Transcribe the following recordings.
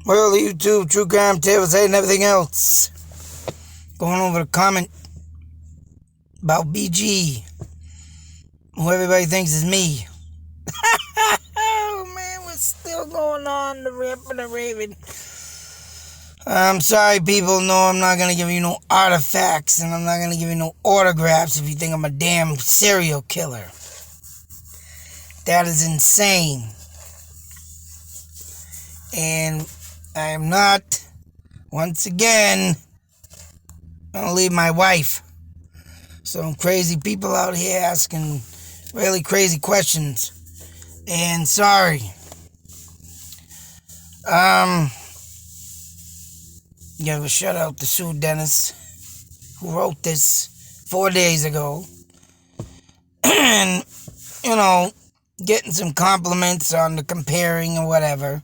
Well, YouTube, True Crime Tales, and everything else. Going over the comment about BG, who everybody thinks is me. Oh man, we're still going on the rip and the raving. I'm sorry, people. No, I'm not gonna give you no artifacts, and I'm not gonna give you no autographs if you think I'm a damn serial killer. That is insane. And I am not, once again, gonna leave my wife. Some crazy people out here asking really crazy questions. And sorry. Give a shout out to Sue Dennis, who wrote this 4 days ago. And, getting some compliments on the comparing and whatever.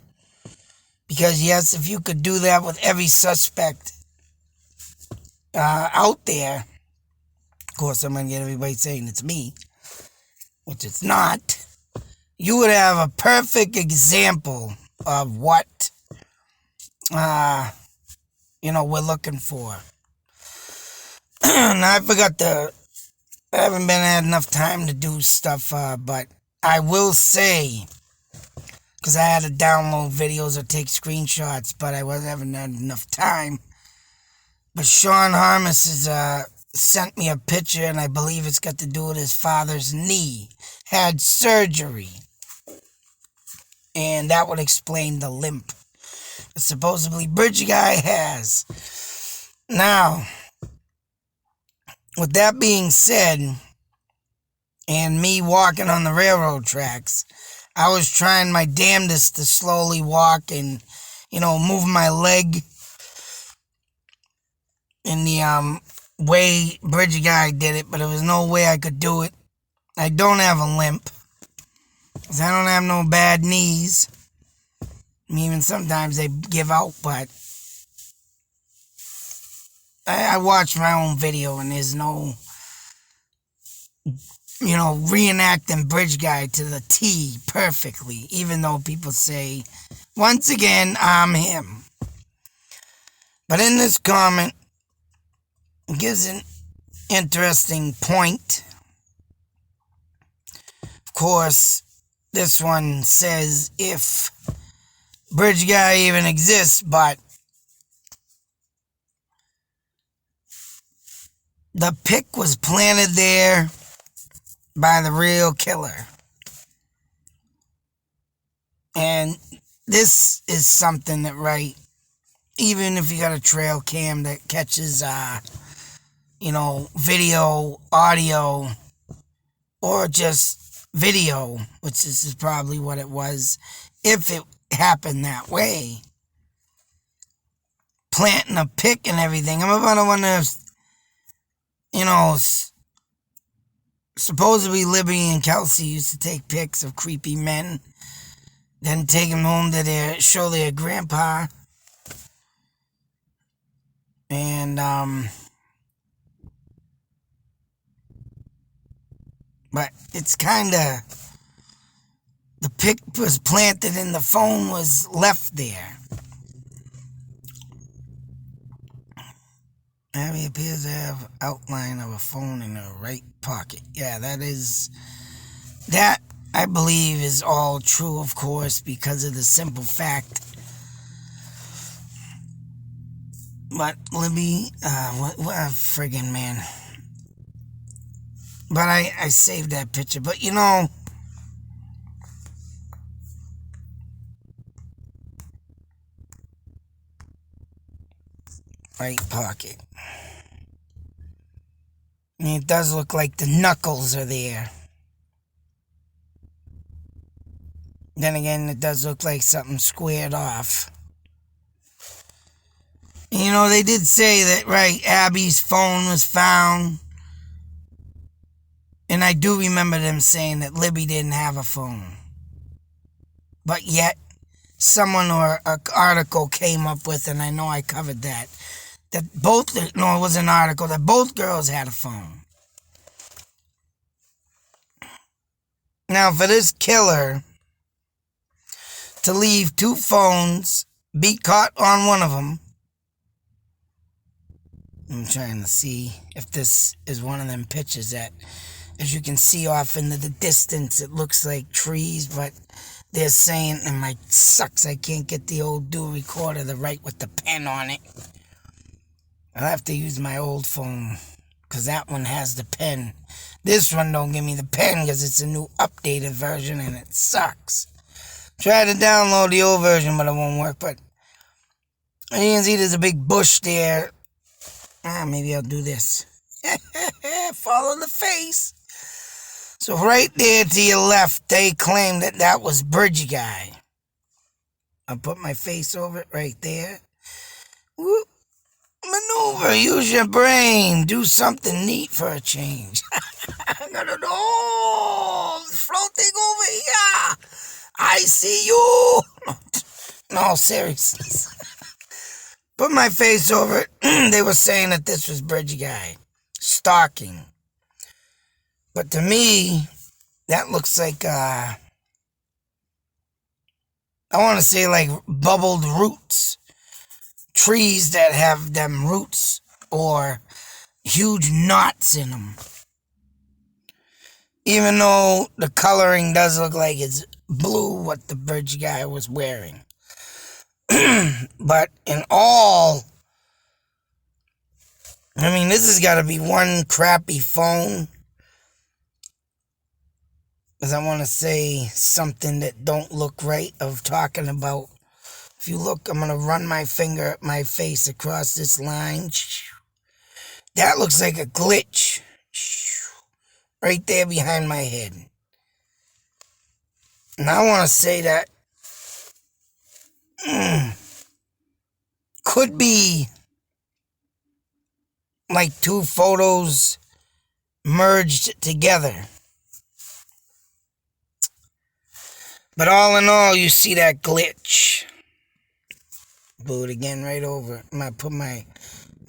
Because yes, if you could do that with every suspect out there, of course I'm going to get everybody saying it's me, which it's not, you would have a perfect example of what, we're looking for. Now, I haven't had enough time to do stuff, but I will say, because I had to download videos or take screenshots, but I haven't had enough time. But Sean Harmis has sent me a picture, and I believe it's got to do with his father's knee. Had surgery. And that would explain the limp that supposedly Bridge Guy has. Now, with that being said, and me walking on the railroad tracks, I was trying my damnedest to slowly walk and, move my leg in the way Bridge Guy did it, but there was no way I could do it. I don't have a limp, because I don't have no bad knees. Even sometimes they give out, but I watched my own video and there's no, reenacting Bridge Guy to the T perfectly, even though people say, once again, I'm him. But in this comment, it gives an interesting point. Of course, this one says if Bridge Guy even exists, but the pick was planted there by the real killer. And this is something that, right, even if you got a trail cam that catches, video, audio, or just video, which this is probably what it was, if it happened that way, planting a pick and everything, I'm about to wonder if, supposedly Libby and Kelsey used to take pics of creepy men, then take them home to show their grandpa. And, but it's kinda, the pic was planted and the phone was left there. Abby appears to have outline of a phone in her right pocket. Yeah, that I believe is all true, of course, because of the simple fact. But Libby, what a friggin' man. But I saved that picture. But right pocket. I mean, it does look like the knuckles are there. Then again, it does look like something squared off. And, they did say that, right, Abby's phone was found. And I do remember them saying that Libby didn't have a phone. But yet, someone or an article came up with, and I know I covered that, it was an article, that both girls had a phone. Now, for this killer to leave two phones be caught on one of them. I'm trying to see if this is one of them pictures that, as you can see off into the distance, it looks like trees, but they're saying, and my sucks, I can't get the old dual recorder to write with the pen on it. I'll have to use my old phone, because that one has the pen. This one don't give me the pen, because it's a new updated version, and it sucks. Tried to download the old version, but it won't work, but you can see there's a big bush there. Maybe I'll do this. Follow the face. So right there to your left, they claim that that was Bridge Guy. I'll put my face over it right there. Whoop. Maneuver, use your brain. Do something neat for a change. I gotta know. Floating over here. I see you. No, seriously. Put my face over it. They were saying that this was Bridge Guy. Stalking. But to me, that looks like, I want to say like bubbled roots. Trees that have them roots or huge knots in them. Even though the coloring does look like it's blue, what the Bridge Guy was wearing. But in all, I mean, this has got to be one crappy phone. Because I want to say something that don't look right of talking about. If you look, I'm going to run my finger up my face across this line. That looks like a glitch. Right there behind my head. And I want to say that could be like two photos merged together. But all in all, you see that glitch. Boot again right over. I'm going to put my...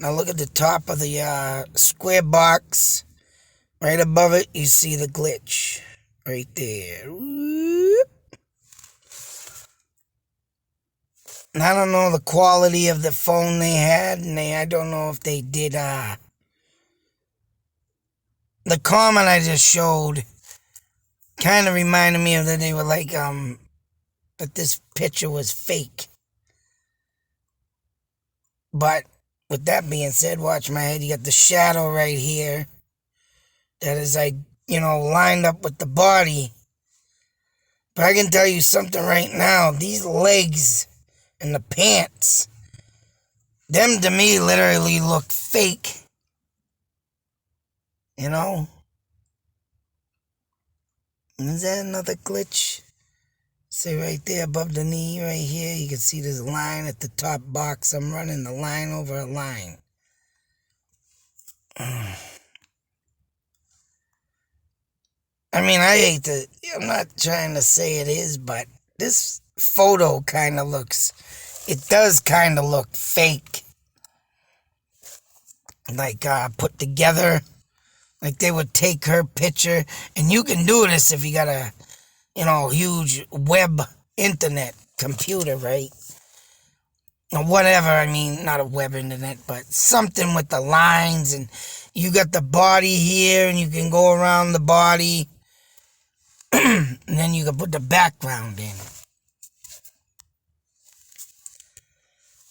Now look at the top of the square box. Right above it, you see the glitch. Right there. Whoop. And I don't know the quality of the phone they had. And I don't know if they did... The comment I just showed kind of reminded me of that they were like... that this picture was fake. But with that being said, watch my head. You got the shadow right here. That is like, lined up with the body. But I can tell you something right now. These legs and the pants, them to me literally look fake. You know? Is that another glitch? See right there above the knee right here, you can see this line at the top box. I'm running the line over a line. I mean, I'm not trying to say it is, but this photo kind of it does kind of look fake. Like, put together. Like they would take her picture, and you can do this if you got a, huge web internet computer, right? Or whatever, I mean, not a web internet, but something with the lines, and you got the body here, and you can go around the body, and then you can put the background in.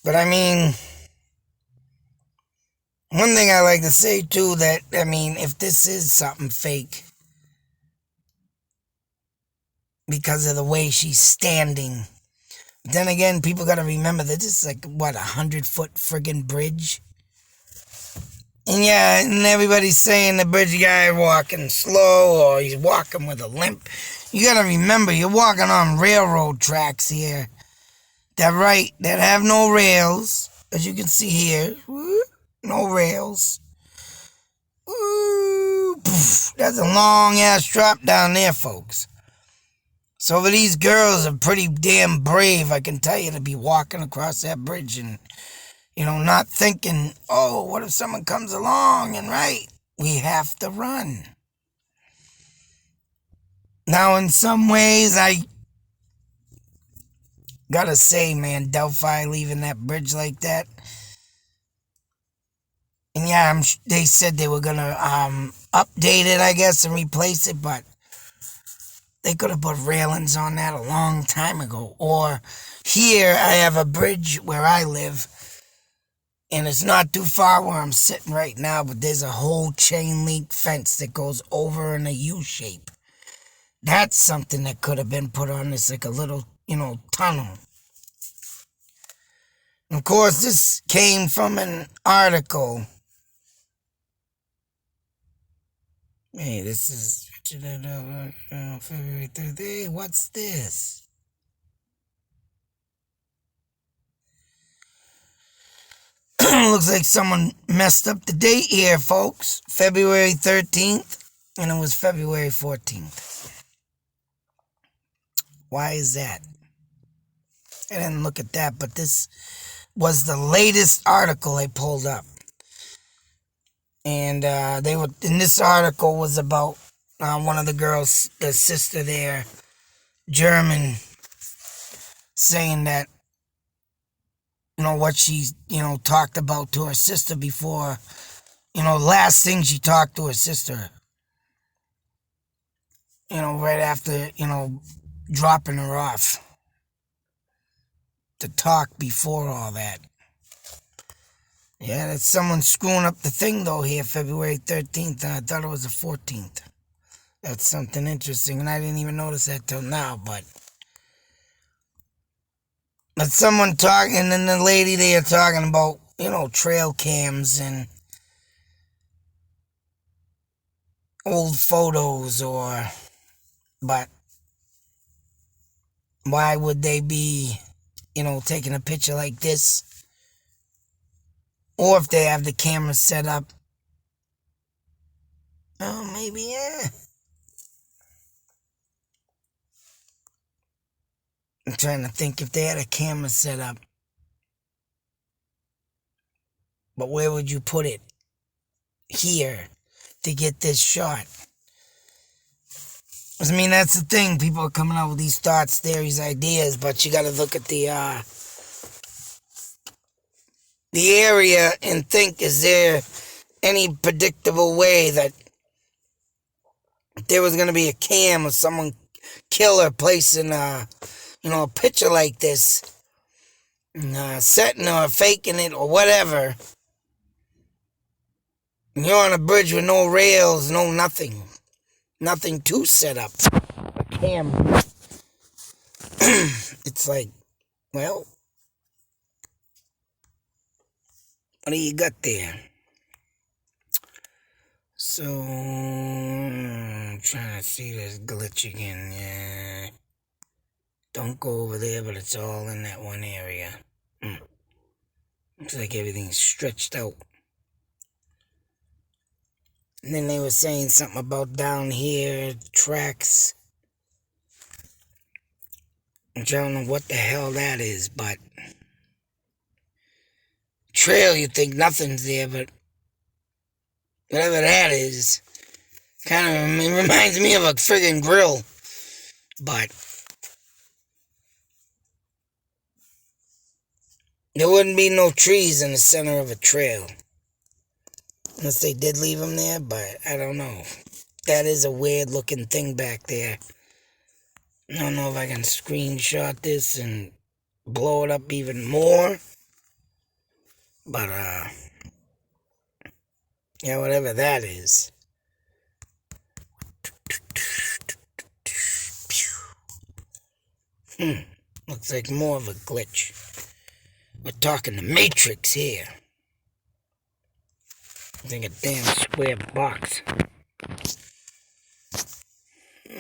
But I mean, one thing I like to say too, that, I mean, if this is something fake, because of the way she's standing, then again, people got to remember that this is like, 100-foot friggin' bridge? And yeah, and everybody's saying the Bridge Guy walking slow, or he's walking with a limp. You got to remember, you're walking on railroad tracks here. That have no rails, as you can see here. No rails. That's a long-ass drop down there, folks. So for these girls are pretty damn brave, I can tell you, to be walking across that bridge and, not thinking, oh, what if someone comes along and we have to run. Now, in some ways, Gotta say, man, Delphi leaving that bridge like that. And yeah, they said they were gonna update it, I guess, and replace it, but they could have put railings on that a long time ago. Or here, I have a bridge where I live, and it's not too far where I'm sitting right now, but there's a whole chain link fence that goes over in a U shape. That's something that could have been put on this, like a little, tunnel. And of course, this came from an article. Hey, this is February 3rd. Hey, what's this? Looks like someone messed up the date here, folks. February 13th, and it was February 14th. Why is that? I didn't look at that, but this was the latest article I pulled up. And in this article was about one of the girls, the sister there, German, saying that, what she, talked about to her sister before, last thing she talked to her sister, right after, dropping her off, to talk before all that. Yeah, that's someone screwing up the thing, though, here, February 13th, and I thought it was the 14th. That's something interesting, and I didn't even notice that till now, but someone talking, and then the lady there talking about, trail cams and old photos, but why would they be, taking a picture like this? Or if they have the camera set up. Oh, maybe, yeah. I'm trying to think if they had a camera set up. But where would you put it? Here, to get this shot. I mean, that's the thing. People are coming out with these thoughts, theories, ideas, but you gotta look at the area and think, is there any predictable way that there was going to be a cam or someone killer placing a picture like this, setting or faking it or whatever. And you're on a bridge with no rails, no nothing to set up a cam. It's like, well, what do you got there? So, I'm trying to see this glitch again, yeah. Don't go over there, but it's all in that one area. Looks like everything's stretched out. And then they were saying something about down here, tracks. I don't know what the hell that is, but trail, you think nothing's there, but whatever that is, kind of reminds me of a friggin' grill. But there wouldn't be no trees in the center of a trail. Unless they did leave them there, but I don't know. That is a weird looking thing back there. I don't know if I can screenshot this and blow it up even more. But, yeah, whatever that is. Looks like more of a glitch. We're talking the Matrix here. I think a damn square box. That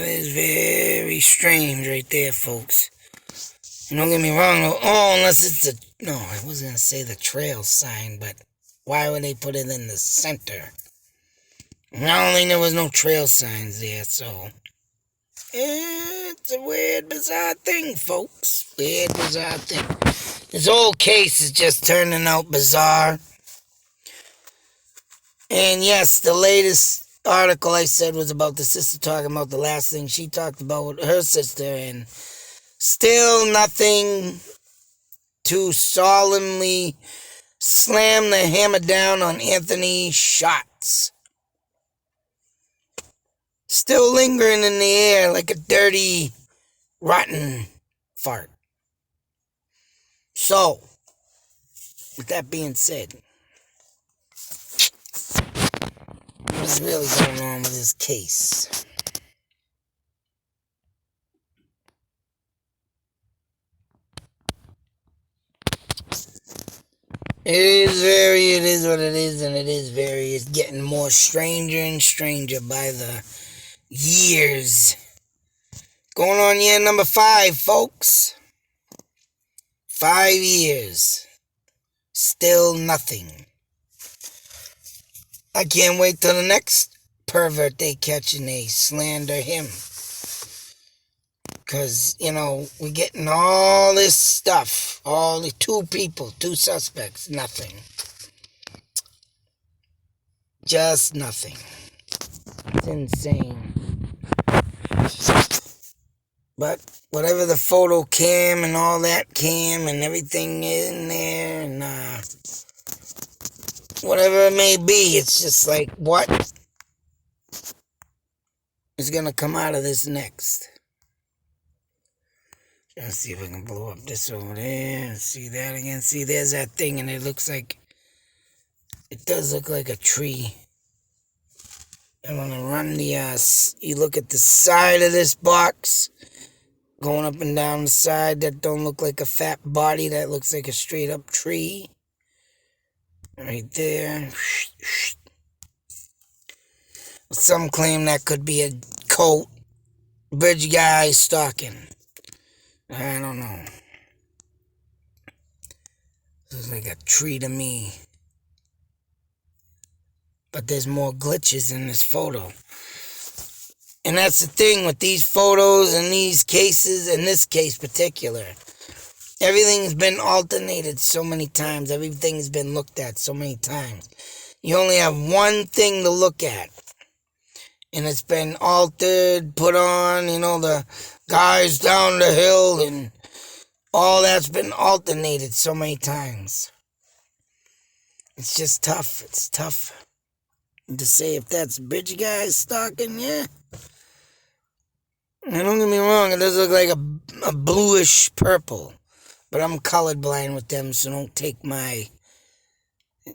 is very strange right there, folks. And don't get me wrong, unless it's no, I was going to say the trail sign, but why would they put it in the center? I don't think there was no trail signs there, so it's a weird, bizarre thing, folks. Weird, bizarre thing. This whole case is just turning out bizarre. And yes, the latest article I said was about the sister talking about the last thing she talked about with her sister, and Still nothing to solemnly slam the hammer down on Anthony's shots. Still lingering in the air like a dirty, rotten fart. So, with that being said, what's really going on with this case? It is what it is, and it's getting more stranger and stranger by the years. Going on year number 5, folks. 5 years. Still nothing. I can't wait till the next pervert they catch and they slander him. Because, we're getting all this stuff. All the 2 people, 2 suspects, nothing. Just nothing. It's insane. But whatever the photo cam and all that cam and everything in there and whatever it may be, it's just like, what is going to come out of this next? Let's see if I can blow up this over there and see that again. See, there's that thing, and it does look like a tree. I'm going to run you look at the side of this box, going up and down the side. That don't look like a fat body. That looks like a straight up tree. Right there. Some claim that could be a coat. Bridge guy stalking. I don't know. Looks like a tree to me. But there's more glitches in this photo. And that's the thing with these photos and these cases, in this case particular. Everything's been alternated so many times. Everything's been looked at so many times. You only have one thing to look at. And it's been altered, put on, the guys down the hill, and all that's been alternated so many times. It's just tough. It's tough to say if that's bridge guy stalking, yeah. And don't get me wrong, it does look like a bluish purple. But I'm colorblind with them, so don't take my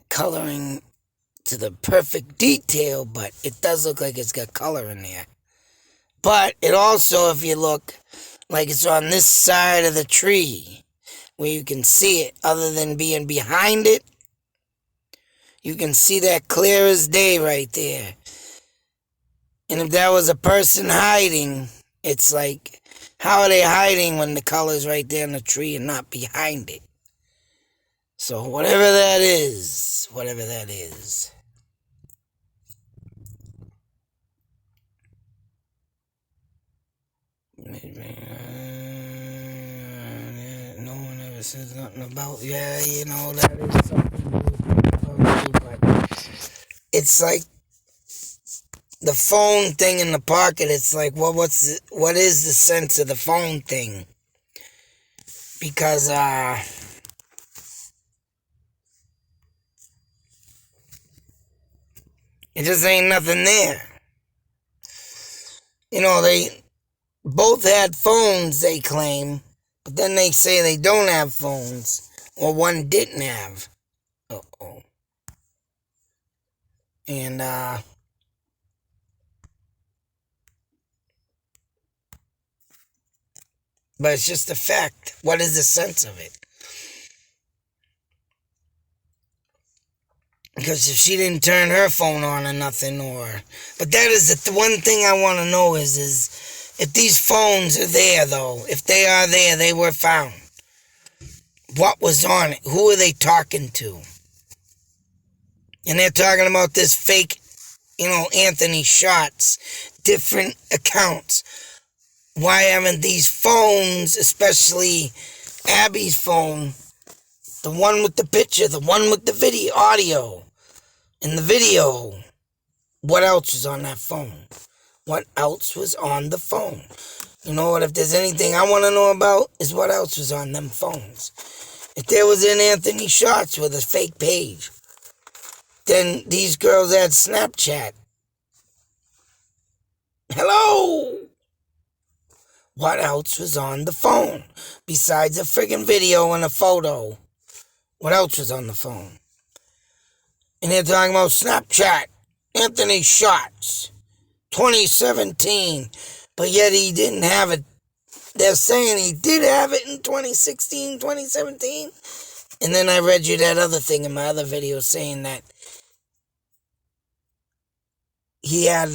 coloring to the perfect detail, but it does look like it's got color in there. But it also, if you look, like it's on this side of the tree, where you can see it, other than being behind it, you can see that clear as day right there. And if that was a person hiding, it's like, how are they hiding when the color's right there in the tree and not behind it? So whatever that is. No one ever says nothing about, that is something, but it's like the phone thing in the pocket. It's like, well, what is the sense of the phone thing? Because, it just ain't nothing there. They both had phones, they claim, but then they say they don't have phones, or one didn't have. Uh-oh. And, but it's just a fact. What is the sense of it? Because if she didn't turn her phone on or nothing, but that is the one thing I want to know is if these phones are there, though, if they are there, they were found. What was on it? Who are they talking to? And they're talking about this fake, Anthony shots, different accounts. Why haven't these phones, especially Abby's phone, the one with the picture, the one with the video, audio, and the video, what else was on that phone? What else was on the phone? You know what? If there's anything I want to know about, is what else was on them phones. If there was an Anthony Shots with a fake page, then these girls had Snapchat. Hello? What else was on the phone? Besides a friggin' video and a photo. What else was on the phone? And they're talking about Snapchat. Anthony Shots. 2017. But yet he didn't have it. They're saying he did have it in 2016, 2017. And then I read you that other thing in my other video saying that he had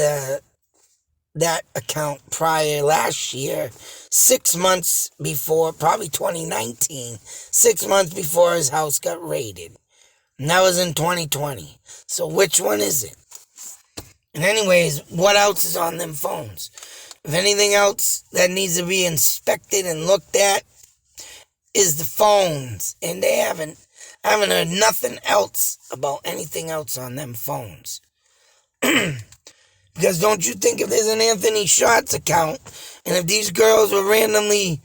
that account prior last year, 6 months before, probably 2019, 6 months before his house got raided. And that was in 2020. So which one is it? And anyways, what else is on them phones? If anything else that needs to be inspected and looked at is the phones. And I haven't heard nothing else about anything else on them phones. Because don't you think if there's an Anthony Shots account, and if these girls were randomly,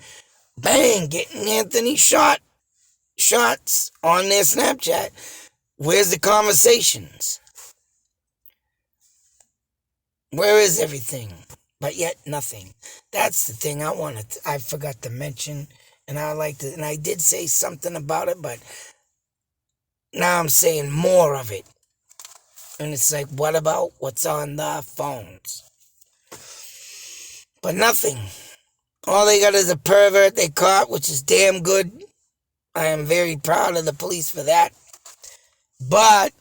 bang, getting Anthony shots on their Snapchat, where's the conversations? Where is everything? But yet nothing. That's the thing I forgot to mention, and I did say something about it, but now I'm saying more of it. And it's like, what about what's on the phones? But nothing. All they got is a pervert they caught, which is damn good. I am very proud of the police for that. But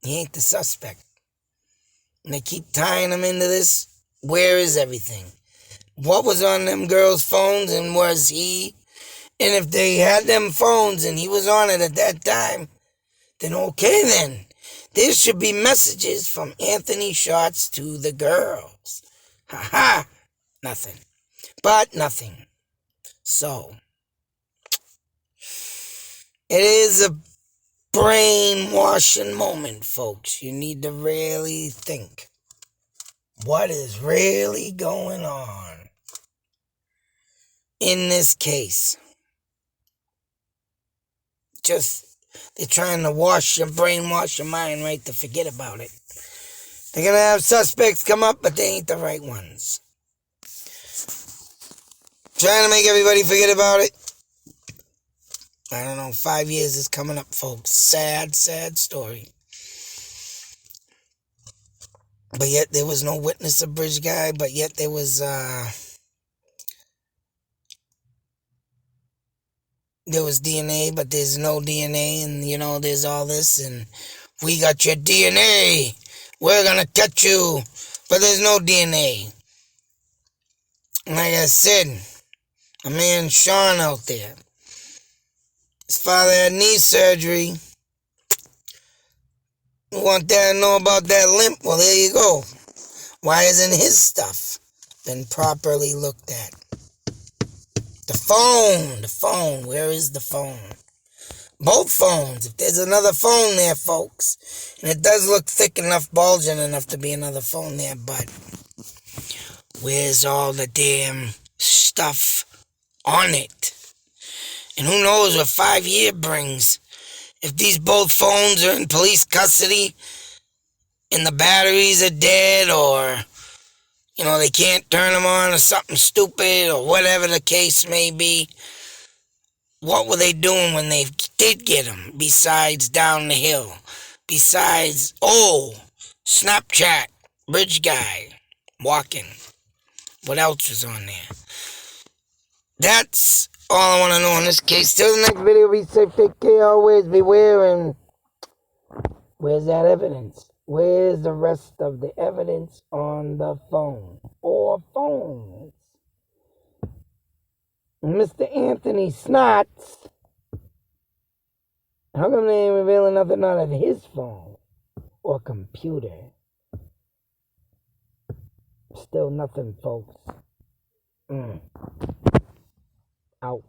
he ain't the suspect. And they keep tying him into this. Where is everything? What was on them girls' phones, and was he? And if they had them phones and he was on it at that time, then okay then. There should be messages from Anthony Shots to the girls. Ha ha. Nothing. But nothing. So, it is a brainwashing moment, folks. You need to really think. What is really going on in this case? They're trying to brainwash your mind, right, to forget about it. They're going to have suspects come up, but they ain't the right ones. Trying to make everybody forget about it. I don't know, 5 years is coming up, folks. Sad, sad story. But yet there was no witness of Bridge Guy, but yet there was DNA, but there's no DNA, and there's all this, and we got your DNA. We're gonna catch you, but there's no DNA. Like I said, a man Sean out there. His father had knee surgery. You want to know about that limp? Well, there you go. Why isn't his stuff been properly looked at? The phone. Where is the phone? Both phones. If there's another phone there, folks, and it does look thick enough, bulging enough to be another phone there, but where's all the damn stuff on it? And who knows what 5 years brings? If these both phones are in police custody and the batteries are dead, or they can't turn them on, or something stupid, or whatever the case may be, what were they doing when they did get them, besides down the hill? Besides, Snapchat, Bridge Guy, walking. What else was on there? That's all I want to know in this case. Till the next video, be safe, take care, always beware, and where's that evidence? Where's the rest of the evidence on the phone or phones? Mr. Anthony Snots, how come they ain't revealing nothing out of his phone or computer? Still nothing, folks. Out.